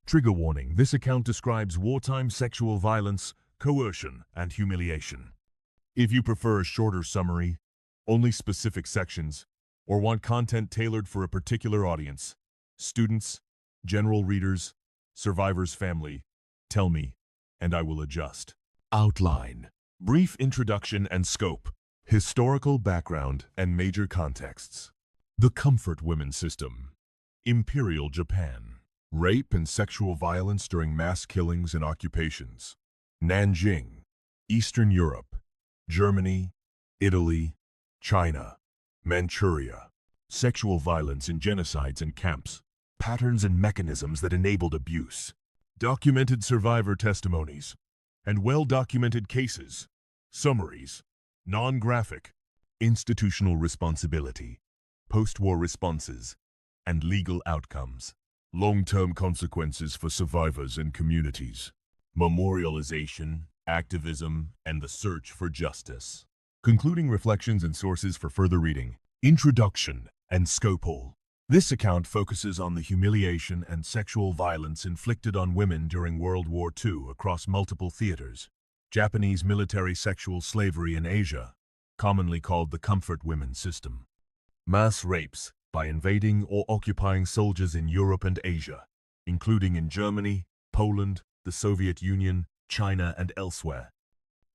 Trigger warning: this account describes wartime sexual violence, coercion, and humiliation. If you prefer a shorter summary, only specific sections, or want content tailored for a particular audience, students, general readers, survivor's family, tell me, and I will adjust. Outline: brief introduction and scope, historical background and major contexts. The Comfort Women System. Imperial Japan. Rape and sexual violence during mass killings and occupations. Nanjing, Eastern Europe, Germany, Italy, China, Manchuria. Sexual violence in genocides and camps. Patterns and mechanisms that enabled abuse. Documented survivor testimonies and well-documented cases. Summaries. Non-graphic. Institutional responsibility. Post-war responses and legal outcomes. Long-term consequences for survivors and communities. Memorialization, activism, and the search for justice. Concluding reflections and sources for further reading. Introduction and scope. This account focuses on the humiliation and sexual violence inflicted on women during World War II across multiple theaters. Japanese military sexual slavery in Asia, commonly called the Comfort Women System. Mass rapes by invading or occupying soldiers in Europe and Asia, including in Germany, Poland, the Soviet Union, China, and elsewhere.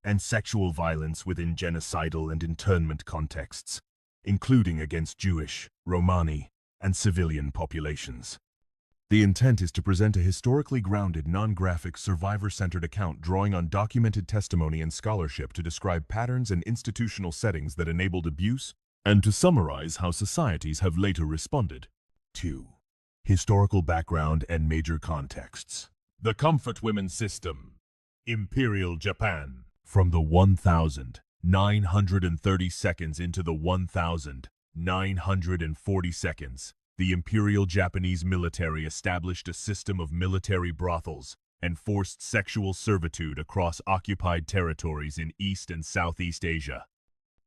And sexual violence within genocidal and internment contexts, including against Jewish, Romani, and civilian populations. The intent is to present a historically grounded, non-graphic, survivor-centered account drawing on documented testimony and scholarship to describe patterns and institutional settings that enabled abuse, and to summarize how societies have later responded. 2. Historical background and major contexts. The Comfort Women System. Imperial Japan. From the 1,930 seconds into the 1,940 seconds, the Imperial Japanese military established a system of military brothels and forced sexual servitude across occupied territories in East and Southeast Asia.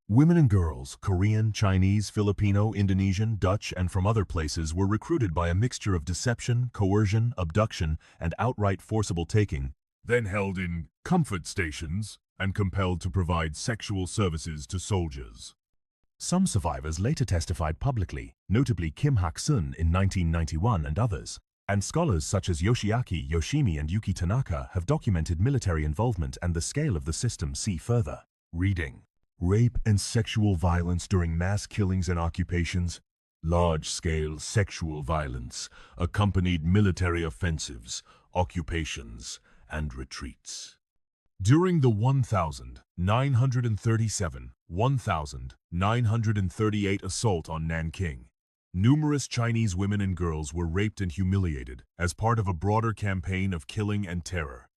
Women and girls, Korean, Chinese, Filipino, Indonesian, Dutch, and from other places, were recruited by a mixture of deception, coercion, abduction, and outright forcible taking, then held in comfort stations and compelled to provide sexual services to soldiers. Some survivors later testified publicly, notably Kim Hak-sun in 1991 and others, and scholars such as Yoshiaki Yoshimi and Yuki Tanaka have documented military involvement and the scale of the system. See further. Reading. Rape and sexual violence during mass killings and occupations. Large-scale sexual violence accompanied military offensives, occupations, and retreats. During the 1937-1938 assault on Nanking, numerous Chinese women and girls were raped and humiliated as part of a broader campaign of killing and terror.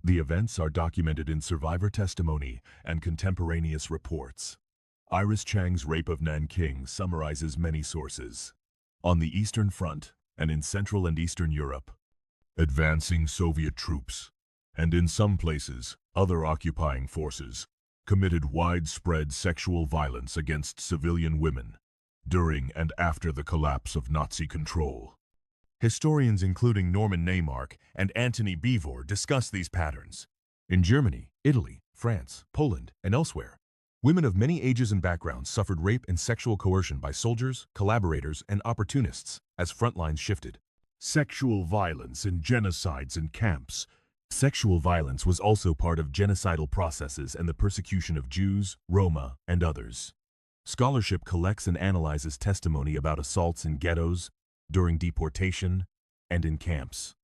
The events are documented in survivor testimony and contemporaneous reports. Iris Chang's Rape of Nanking summarizes many sources. On the Eastern Front and in Central and Eastern Europe, advancing Soviet troops, and in some places, other occupying forces, committed widespread sexual violence against civilian women during and after the collapse of Nazi control. Historians including Norman Neymark and Antony Beevor discuss these patterns. In Germany, Italy, France, Poland, and elsewhere, women of many ages and backgrounds suffered rape and sexual coercion by soldiers, collaborators, and opportunists as front lines shifted. Sexual violence in genocides and camps. Sexual violence was also part of genocidal processes and the persecution of Jews, Roma, and others. Scholarship collects and analyzes testimony about assaults in ghettos, during deportation, and in camps.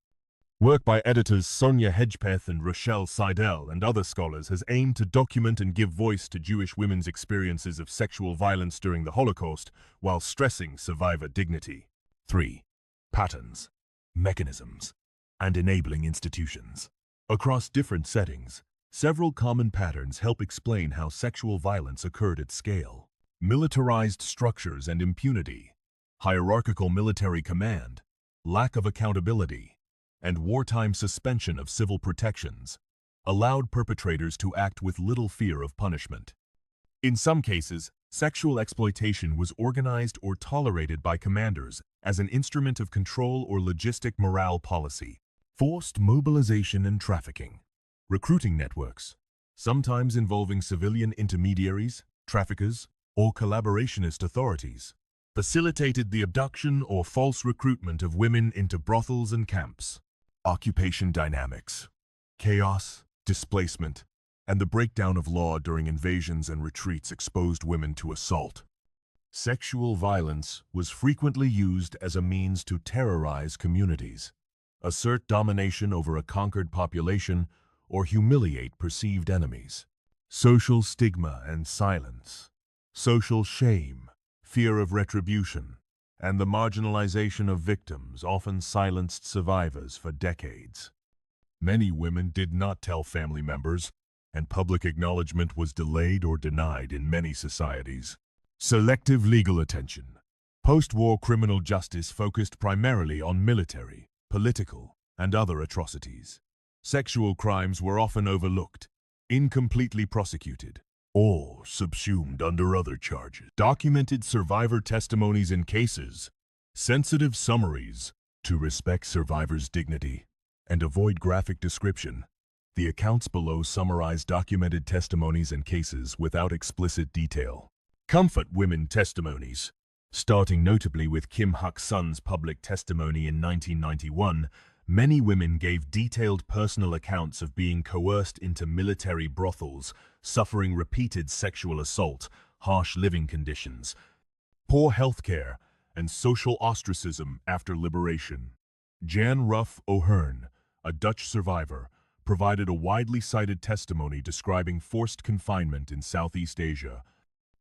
Work by editors Sonia Hedgepeth and Rochelle Seidel and other scholars has aimed to document and give voice to Jewish women's experiences of sexual violence during the Holocaust while stressing survivor dignity. 3. Patterns, mechanisms, and enabling institutions. Across different settings, several common patterns help explain how sexual violence occurred at scale. Militarized structures and impunity, hierarchical military command, lack of accountability, and wartime suspension of civil protections allowed perpetrators to act with little fear of punishment. In some cases, sexual exploitation was organized or tolerated by commanders as an instrument of control or logistic morale policy. Forced mobilization and trafficking. Recruiting networks, sometimes involving civilian intermediaries, traffickers, or collaborationist authorities, facilitated the abduction or false recruitment of women into brothels and camps. Occupation dynamics. Chaos, displacement, and the breakdown of law during invasions and retreats exposed women to assault. Sexual violence was frequently used as a means to terrorize communities, assert domination over a conquered population, or humiliate perceived enemies. Social stigma and silence. Social shame, fear of retribution, and the marginalization of victims often silenced survivors for decades. Many women did not tell family members, and public acknowledgement was delayed or denied in many societies. Selective legal attention. Post-war criminal justice focused primarily on military, political, and other atrocities. Sexual crimes were often overlooked, incompletely prosecuted, or subsumed under other charges. Documented survivor testimonies in cases, sensitive summaries to respect survivors' dignity and avoid graphic description. The accounts below summarize documented testimonies and cases without explicit detail. Comfort women testimonies. Starting notably with Kim Hak-sun's public testimony in 1991, many women gave detailed personal accounts of being coerced into military brothels, suffering repeated sexual assault, harsh living conditions, poor health care, and social ostracism after liberation. Jan Ruff O'Hearn, a Dutch survivor, provided a widely cited testimony describing forced confinement in Southeast Asia.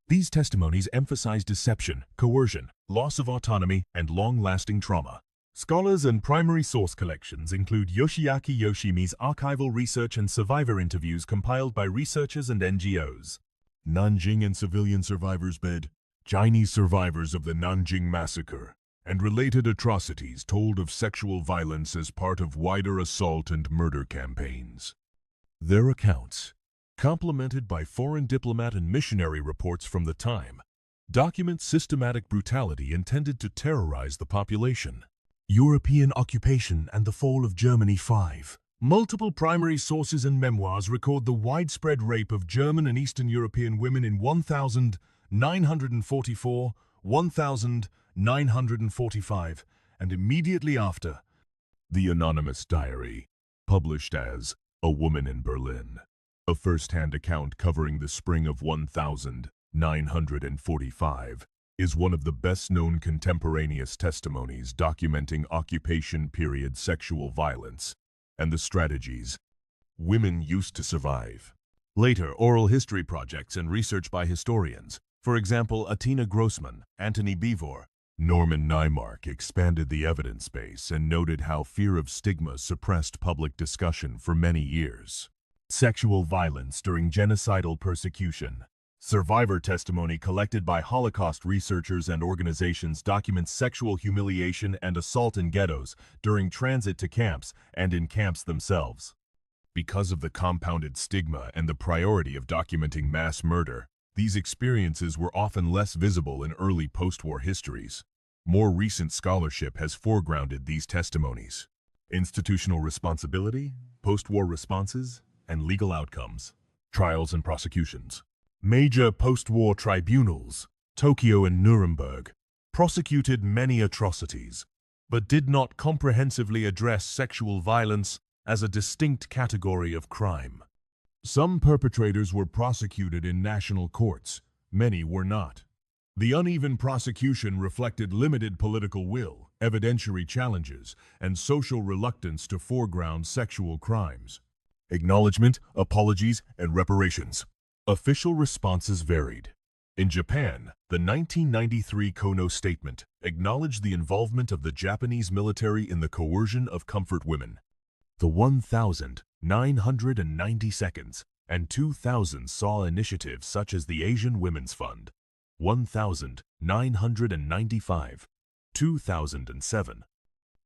These testimonies emphasize deception, coercion, loss of autonomy, and long-lasting trauma. Scholars and primary source collections include Yoshiaki Yoshimi's archival research and survivor interviews compiled by researchers and NGOs. Nanjing and Civilian Survivors Bed. Chinese survivors of the Nanjing Massacre and related atrocities told of sexual violence as part of wider assault and murder campaigns. Their accounts, complemented by foreign diplomat and missionary reports from the time, document systematic brutality intended to terrorize the population. European occupation and the fall of Germany 5. Multiple primary sources and memoirs record the widespread rape of German and Eastern European women in 1944, 1945, and immediately after. The Anonymous Diary, published as A Woman in Berlin, a first-hand account covering the spring of 1945, is one of the best-known contemporaneous testimonies documenting occupation-period sexual violence and the strategies women used to survive. Later, oral history projects and research by historians, for example, Atina Grossman, Antony Beevor, Norman Naimark, expanded the evidence base and noted how fear of stigma suppressed public discussion for many years. Sexual violence during genocidal persecution. Survivor testimony collected by Holocaust researchers and organizations documents sexual humiliation and assault in ghettos during transit to camps and in camps themselves. Because of the compounded stigma and the priority of documenting mass murder, these experiences were often less visible in early post-war histories. More recent scholarship has foregrounded these testimonies. Institutional responsibility, post-war responses, and legal outcomes. Trials and prosecutions. Major post-war tribunals, Tokyo and Nuremberg, prosecuted many atrocities, but did not comprehensively address sexual violence as a distinct category of crime. Some perpetrators were prosecuted in national courts, many were not. The uneven prosecution reflected limited political will, evidentiary challenges, and social reluctance to foreground sexual crimes. Acknowledgement, apologies, and reparations. Official responses varied. In Japan, the 1993 Kono Statement acknowledged the involvement of the Japanese military in the coercion of comfort women. The 1992nd and 2000 saw initiatives such as the Asian Women's Fund, 1995, 2007,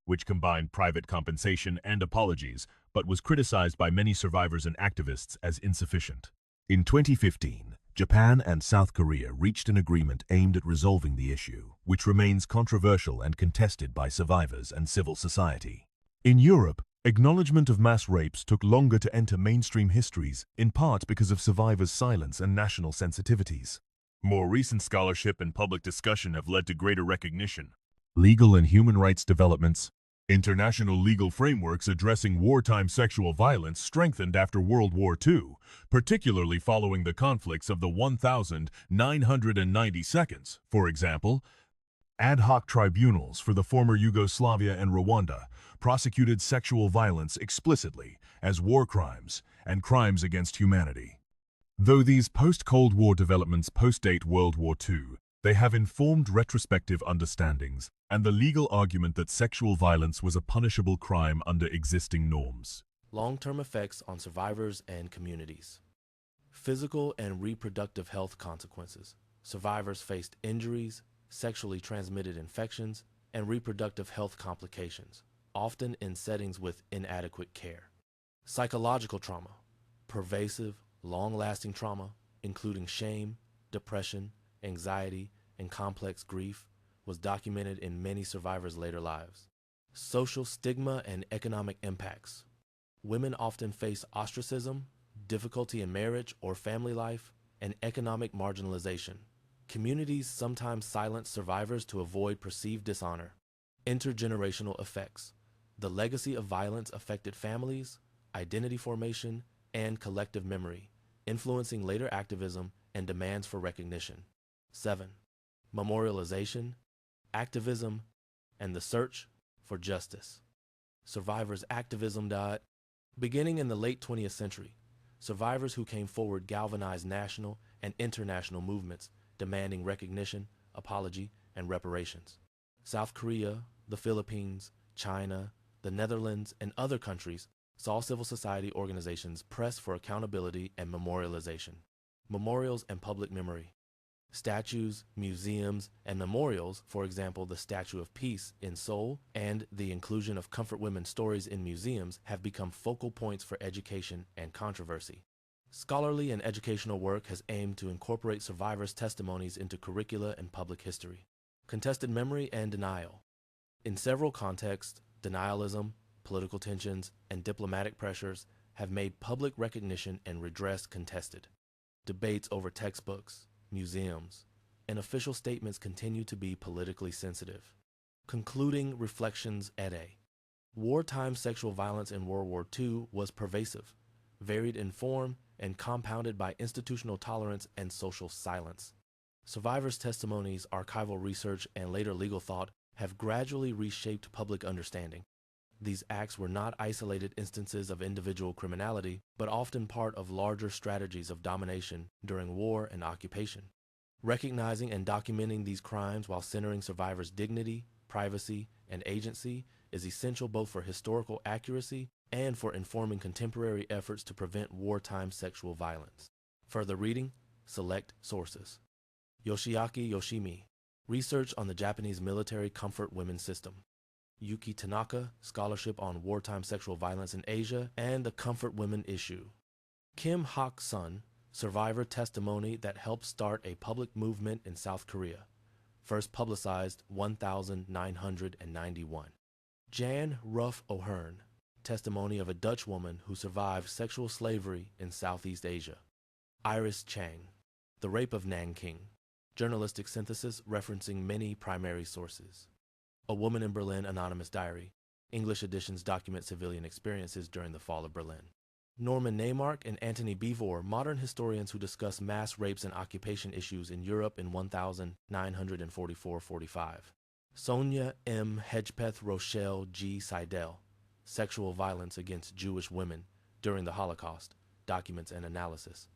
which combined private compensation and apologies, but was criticized by many survivors and activists as insufficient. In 2015, Japan and South Korea reached an agreement aimed at resolving the issue, which remains controversial and contested by survivors and civil society. In Europe, Acknowledgement of mass rapes took longer to enter mainstream histories, in part because of survivors' silence and national sensitivities. More recent scholarship and public discussion have led to greater recognition. Legal and human rights developments. International legal frameworks addressing wartime sexual violence strengthened after World War II, particularly following the conflicts of the 1992. For example, ad hoc tribunals for the former Yugoslavia and Rwanda prosecuted sexual violence explicitly as war crimes and crimes against humanity. Though these post-Cold War developments postdate World War II, they have informed retrospective understandings and the legal argument that sexual violence was a punishable crime under existing norms. Long-term effects on survivors and communities. Physical and reproductive health consequences. Survivors faced injuries, sexually transmitted infections, and reproductive health complications, often in settings with inadequate care. Psychological trauma. Pervasive, long-lasting trauma, including shame, depression, anxiety, and complex grief, was documented in many survivors' later lives. Social stigma and economic impacts. Women often face ostracism, difficulty in marriage or family life, and economic marginalization. Communities sometimes silence survivors to avoid perceived dishonor. Intergenerational effects. The legacy of violence affected families, identity formation, and collective memory, influencing later activism and demands for recognition. 7. Memorialization, activism, and the search for justice. Survivors' activism died. Beginning in the late 20th century, survivors who came forward galvanized national and international movements demanding recognition, apology, and reparations. South Korea, the Philippines, China, the Netherlands, and other countries saw civil society organizations press for accountability and memorialization. Memorials and public memory. Statues, museums, and memorials, for example, the Statue of Peace in Seoul and the inclusion of comfort women's stories in museums, have become focal points for education and controversy. Scholarly and educational work has aimed to incorporate survivors' testimonies into curricula and public history. Contested memory and denial. In several contexts, denialism, political tensions, and diplomatic pressures have made public recognition and redress contested. Debates over textbooks, museums, and official statements continue to be politically sensitive. Concluding reflections at A. Wartime sexual violence in World War II was pervasive, varied in form, and compounded by institutional tolerance and social silence. Survivors' testimonies, archival research, and later legal thought have gradually reshaped public understanding. These acts were not isolated instances of individual criminality, but often part of larger strategies of domination during war and occupation. Recognizing and documenting these crimes while centering survivors' dignity, privacy, and agency is essential both for historical accuracy and for informing contemporary efforts to prevent wartime sexual violence. Further reading, select sources. Yoshiaki Yoshimi, Research on the Japanese Military Comfort Women's System. Yuki Tanaka, Scholarship on Wartime Sexual Violence in Asia and the Comfort Women Issue. Kim Hak-sun, Survivor Testimony that Helped Start a Public Movement in South Korea. First publicized 1991. Jan Ruff O'Hearn, Testimony of a Dutch woman who survived sexual slavery in Southeast Asia. Iris Chang, The Rape of Nanking. Journalistic synthesis referencing many primary sources. A Woman in Berlin Anonymous Diary. English editions document civilian experiences during the fall of Berlin. Norman Neymark and Antony Beevor, modern historians who discuss mass rapes and occupation issues in Europe in 1944-45. Sonia M. Hedgepeth Rochelle G. Seidel, Sexual Violence Against Jewish Women During the Holocaust, Documents and Analysis.